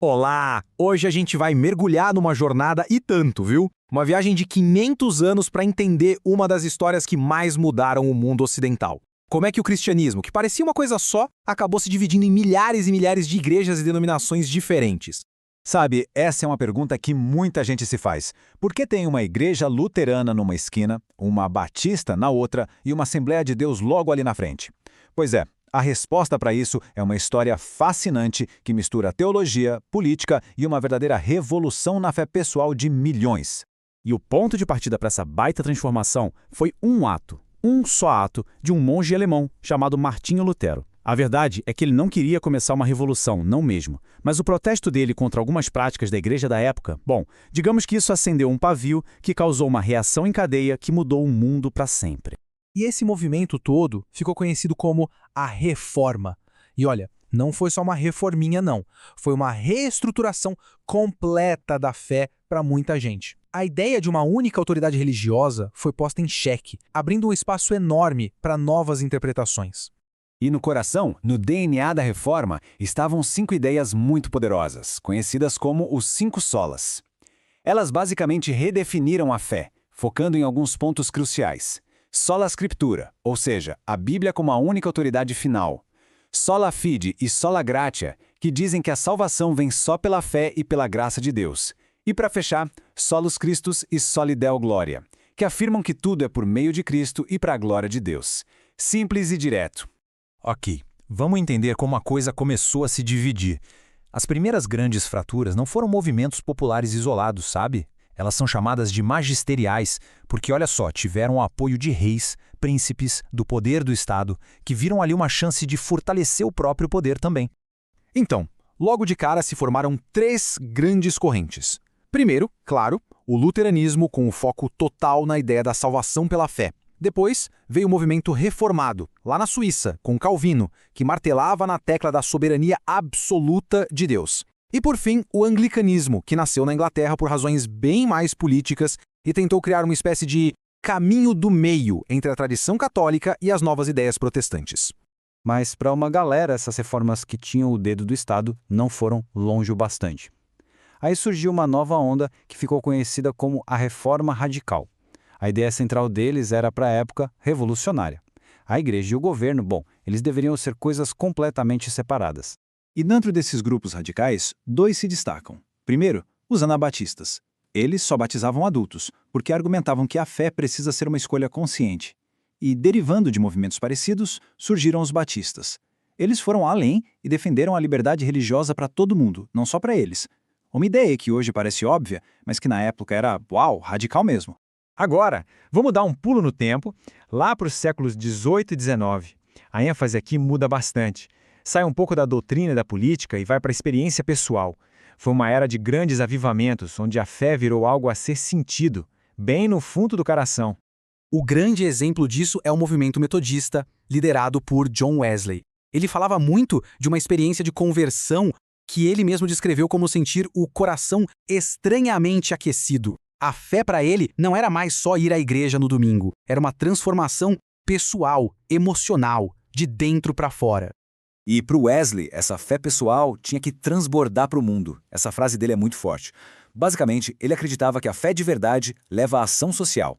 Olá! Hoje a gente vai mergulhar numa jornada e tanto, viu? Uma viagem de 500 anos para entender uma das histórias que mais mudaram o mundo ocidental. Como é que o cristianismo, que parecia uma coisa só, acabou se dividindo em milhares e milhares de igrejas e denominações diferentes? Sabe, essa é uma pergunta que muita gente se faz. Por que tem uma igreja luterana numa esquina, uma batista na outra e uma Assembleia de Deus logo ali na frente? Pois é, a resposta para isso é uma história fascinante que mistura teologia, política e uma verdadeira revolução na fé pessoal de milhões. E o ponto de partida para essa baita transformação foi um só ato, de um monge alemão chamado Martinho Lutero. A verdade é que ele não queria começar uma revolução, não mesmo. Mas o protesto dele contra algumas práticas da igreja da época, digamos que isso acendeu um pavio que causou uma reação em cadeia que mudou o mundo para sempre. E esse movimento todo ficou conhecido como a Reforma. E olha, não foi só uma reforminha não, foi uma reestruturação completa da fé para muita gente. A ideia de uma única autoridade religiosa foi posta em xeque, abrindo um espaço enorme para novas interpretações. E no coração, no DNA da reforma, estavam 5 ideias muito poderosas, conhecidas como os 5 solas. Elas basicamente redefiniram a fé, focando em alguns pontos cruciais. Sola Scriptura, ou seja, a Bíblia como a única autoridade final. Sola Fide e Sola Gratia, que dizem que a salvação vem só pela fé e pela graça de Deus. E para fechar, Solus Christus e Soli Deo Gloria, que afirmam que tudo é por meio de Cristo e para a glória de Deus. Simples e direto. Ok, vamos entender como a coisa começou a se dividir. As primeiras grandes fraturas não foram movimentos populares isolados, sabe? Elas são chamadas de magisteriais, porque, olha só, tiveram o apoio de reis, príncipes, do poder do Estado, que viram ali uma chance de fortalecer o próprio poder também. Então, logo de cara se formaram 3 grandes correntes. Primeiro, claro, o luteranismo com o foco total na ideia da salvação pela fé. Depois, veio o movimento reformado, lá na Suíça, com Calvino, que martelava na tecla da soberania absoluta de Deus. E por fim, o anglicanismo, que nasceu na Inglaterra por razões bem mais políticas e tentou criar uma espécie de caminho do meio entre a tradição católica e as novas ideias protestantes. Mas para uma galera, essas reformas que tinham o dedo do Estado não foram longe o bastante. Aí surgiu uma nova onda que ficou conhecida como a Reforma Radical. A ideia central deles era, para a época, revolucionária. A igreja e o governo, eles deveriam ser coisas completamente separadas. E dentro desses grupos radicais, 2 se destacam. Primeiro, os anabatistas. Eles só batizavam adultos, porque argumentavam que a fé precisa ser uma escolha consciente. E, derivando de movimentos parecidos, surgiram os batistas. Eles foram além e defenderam a liberdade religiosa para todo mundo, não só para eles. Uma ideia que hoje parece óbvia, mas que na época era, radical mesmo. Agora, vamos dar um pulo no tempo, lá para os séculos 18 e 19. A ênfase aqui muda bastante. Sai um pouco da doutrina e da política e vai para a experiência pessoal. Foi uma era de grandes avivamentos, onde a fé virou algo a ser sentido, bem no fundo do coração. O grande exemplo disso é o movimento metodista, liderado por John Wesley. Ele falava muito de uma experiência de conversão que ele mesmo descreveu como sentir o coração estranhamente aquecido. A fé para ele não era mais só ir à igreja no domingo, era uma transformação pessoal, emocional, de dentro para fora. E para o Wesley, essa fé pessoal tinha que transbordar para o mundo. Essa frase dele é muito forte. Basicamente, ele acreditava que a fé de verdade leva à ação social.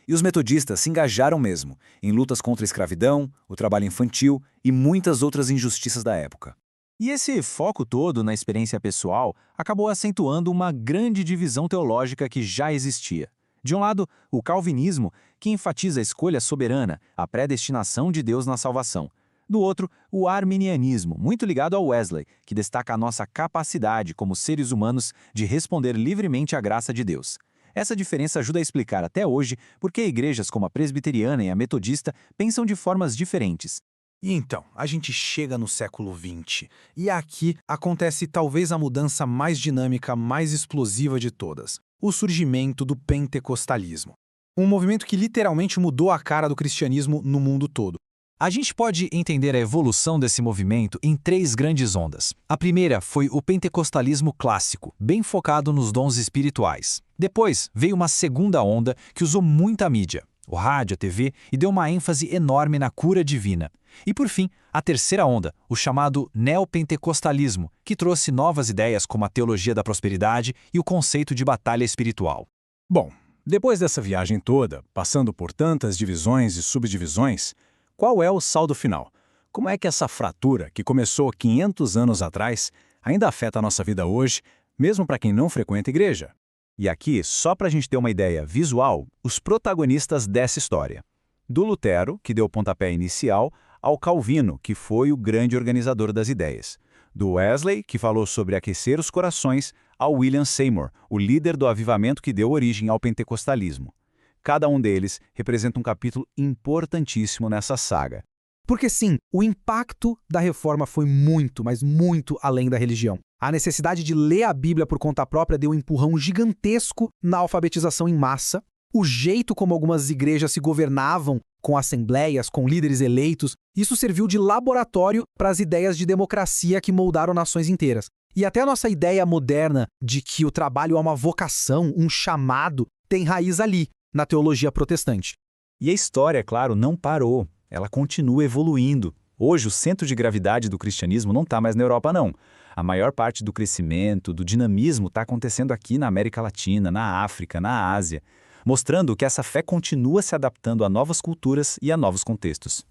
E os metodistas se engajaram mesmo, em lutas contra a escravidão, o trabalho infantil e muitas outras injustiças da época. E esse foco todo na experiência pessoal acabou acentuando uma grande divisão teológica que já existia. De um lado, o calvinismo, que enfatiza a escolha soberana, a predestinação de Deus na salvação. Do outro, o arminianismo, muito ligado ao Wesley, que destaca a nossa capacidade como seres humanos de responder livremente à graça de Deus. Essa diferença ajuda a explicar até hoje por que igrejas como a presbiteriana e a metodista pensam de formas diferentes. E então, a gente chega no século XX, e aqui acontece talvez a mudança mais dinâmica, mais explosiva de todas, o surgimento do pentecostalismo. Um movimento que literalmente mudou a cara do cristianismo no mundo todo. A gente pode entender a evolução desse movimento em 3 grandes ondas. A primeira foi o pentecostalismo clássico, bem focado nos dons espirituais. Depois veio uma segunda onda que usou muita mídia, o rádio, a TV, e deu uma ênfase enorme na cura divina. E por fim, a terceira onda, o chamado neopentecostalismo, que trouxe novas ideias como a teologia da prosperidade e o conceito de batalha espiritual. Bom, depois dessa viagem toda, passando por tantas divisões e subdivisões, qual é o saldo final? Como é que essa fratura, que começou 500 anos atrás, ainda afeta a nossa vida hoje, mesmo para quem não frequenta a igreja? E aqui, só para a gente ter uma ideia visual, os protagonistas dessa história. Do Lutero, que deu o pontapé inicial, ao Calvino, que foi o grande organizador das ideias. Do Wesley, que falou sobre aquecer os corações, ao William Seymour, o líder do avivamento que deu origem ao pentecostalismo. Cada um deles representa um capítulo importantíssimo nessa saga. Porque sim, o impacto da reforma foi muito, mas muito além da religião. A necessidade de ler a Bíblia por conta própria deu um empurrão gigantesco na alfabetização em massa. O jeito como algumas igrejas se governavam, com assembleias, com líderes eleitos, isso serviu de laboratório para as ideias de democracia que moldaram nações inteiras. E até a nossa ideia moderna de que o trabalho é uma vocação, um chamado, tem raiz ali, na teologia protestante. E a história, claro, não parou. Ela continua evoluindo. Hoje, o centro de gravidade do cristianismo não está mais na Europa, não. A maior parte do crescimento, do dinamismo, está acontecendo aqui na América Latina, na África, na Ásia, mostrando que essa fé continua se adaptando a novas culturas e a novos contextos.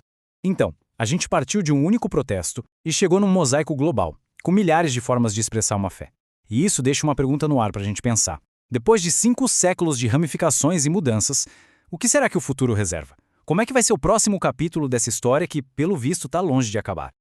Então, a gente partiu de um único protesto e chegou num mosaico global, com milhares de formas de expressar uma fé. E isso deixa uma pergunta no ar para a gente pensar. Depois de 5 séculos de ramificações e mudanças, o que será que o futuro reserva? Como é que vai ser o próximo capítulo dessa história que, pelo visto, está longe de acabar?